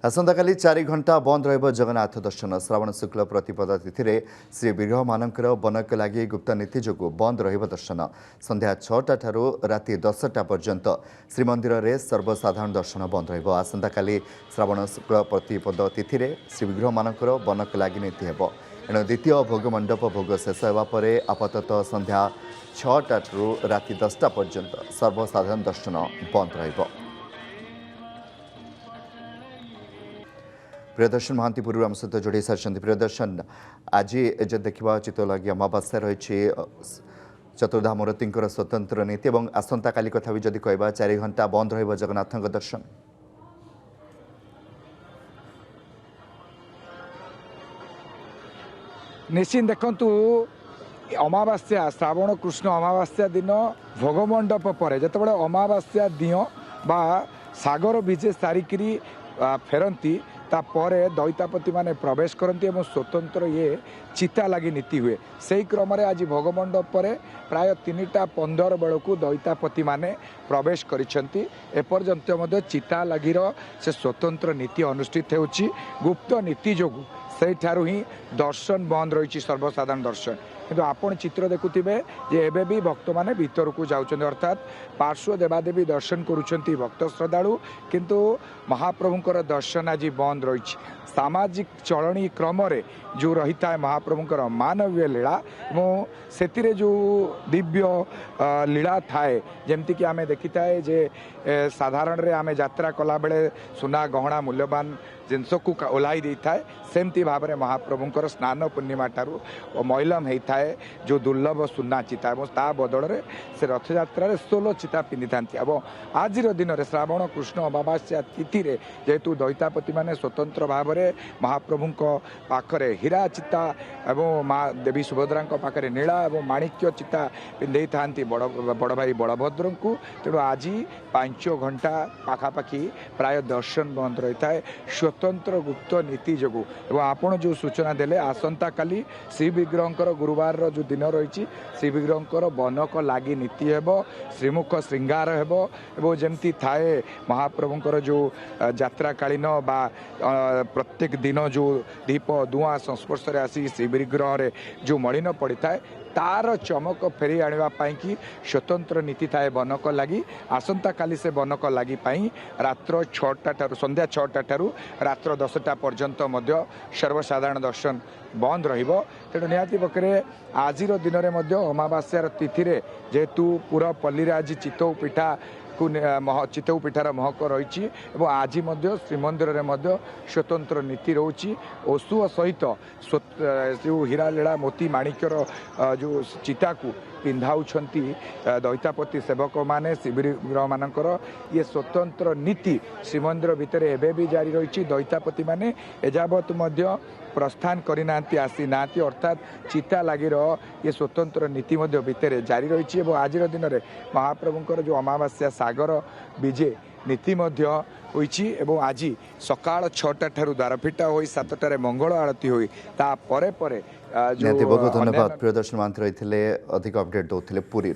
आसंताकाली 4 घंटा बंद रहिब जगन्नाथ दर्शन। श्रावण शुक्ल प्रतिपदा तिथि श्री विग्रह मानकर बनक लगी गुप्त नीति जोगु बंद रहिब दर्शन। संध्या 6टा ठारू राति 10टा पर्यंत श्रीमंदिर में सर्वसाधारण दर्शन बंद रहिब। आसंताकाली श्रावण शुक्ल प्रतिपद तिथि श्री विग्रह मानकर बनक लगी नीति हेब। एणु द्वितीय भोग मंडप भोग शेष होगा पर आपाततः संध्या 6टा ठारू राति 10टा पर्यंत सर्वसाधारण दर्शन बंद रहिब। प्रियदर्शन महांती पूर्व आम सहित जोड़ी सारी। प्रियदर्शन, आज जो देखा चित्तलगी अमावास्या रही चतुर्धा मूर्ति स्वतंत्र नीति और आसंता काली कथा भी जदि कहबा 4 घंटा बंद रहिब जगन्नाथ दर्शन। निश्चित देखु अमावास्या श्रावण कृष्ण अमावास्या दिन भोगमंडप पर जिते अमावास्या दिह बा सागर विजे सारिकी फेरती तापर दैतापति माने प्रवेश करती और स्वतंत्र ये चिता लगी नीति हुए। से क्रम आज भोगमंडप पर प्राय 3:15 बेलू दैतापति माने प्रवेश करिसेंती। एपर्यंत चिता लगिर से स्वतंत्र नीति अनुष्ठित होउची। गुप्त नीति जोगु से ही दर्शन बंद रही सर्वसाधारण दर्शन। किंतु आपण चित्र देखुथिबे जे एबे भी भक्त माने भीतर को जाउछन अर्थात पार्श्व देवादेवी दर्शन करुछंती भक्त श्रद्धालु, किंतु महाप्रभुंकर दर्शन आज बंद रही। सामाजिक चलनी क्रम रे जो रही है महाप्रभुंकर मानवीय लीला से जो दिव्य लीला थाए जमती कि आमे देखी थाए जे साधारण रे आमे यात्रा कला बेले सुना गहना मूल्यवान जिनस को ओह्लाई दे थाए सेमती भाव में महाप्रभुंकर स्नान पूर्णिमा ठारू मैलम होता है जो दुर्लभ सुना चिता और ता बदल से रथ यात्रा 16 चिता पिंधि था। आज दिन में श्रावण कृष्ण अमावास्या तिथि जेहेतु दैतापति माने स्वतंत्र भाव में महाप्रभु पाखरे हीरा चिता एवं माँ देवी सुभद्रा पाखरे नीला और माणिक्य चिता पिंधे था बड़ भाई बलभद्र को। तेणु आज 5 घंटा पाखापाखि प्राय दर्शन बंद रही है स्वतंत्र गुप्त नीति जोगु। एवं आपण जो सूचना देले आसंता काली श्री विग्रहंकर गुरुवार जो दिन रही श्री विग्रहंकर बनक लगी नीति हेब, श्रीमुख श्रृंगार हेब एवं जमती थाए महाप्रभुंकर जो यात्रा कालीन बा प्रत्येक दिन जो दीप धुआं संस्पर्श रे आसी श्री विग्रह रे जो मलिन पड़ी थाए तार चमक फेरी आने की स्वतंत्र नीति थाए बनक लगी। आसंता काली से बनक लगी रात्र 6टा ठारू संध्या 6टा ठारू रात्र 10टा पर्यंत सर्वसाधारण दर्शन बंद रहिबो। तेणु निहाती पक्षे आज दिन में अमावास्यार तिथि जेहेतु पूरा पल्ली आज चितौ पिठा चितौ पिठार महक रही आज श्रीमंदिर में स्वतंत्र नीति रोची। ओसु सहित जो हीरा लीला मोती माणिक्यर जो चिता को पिंधाउछंती दैतापति सेवक माने शिविर मानकर ये स्वतंत्र नीति श्रीमंदिर भितर एबे भी जारी रही। दैतापति माने एजावत प्रस्थान करना आसी ना अर्थात चिता लगी ये स्वतंत्र नीति भितर जारी रही। आज दिन में महाप्रभुंकर जो अमावास्या सागर विजे नीति होइछि एवं आज सकाळ 6टा ठारू द्वारफिटा होई 7टारे मंगल आरती होई ता परे परे बहुत धन्यवाद। प्रियदर्शन महांती रही अधिक अपडेट दौले पुरी।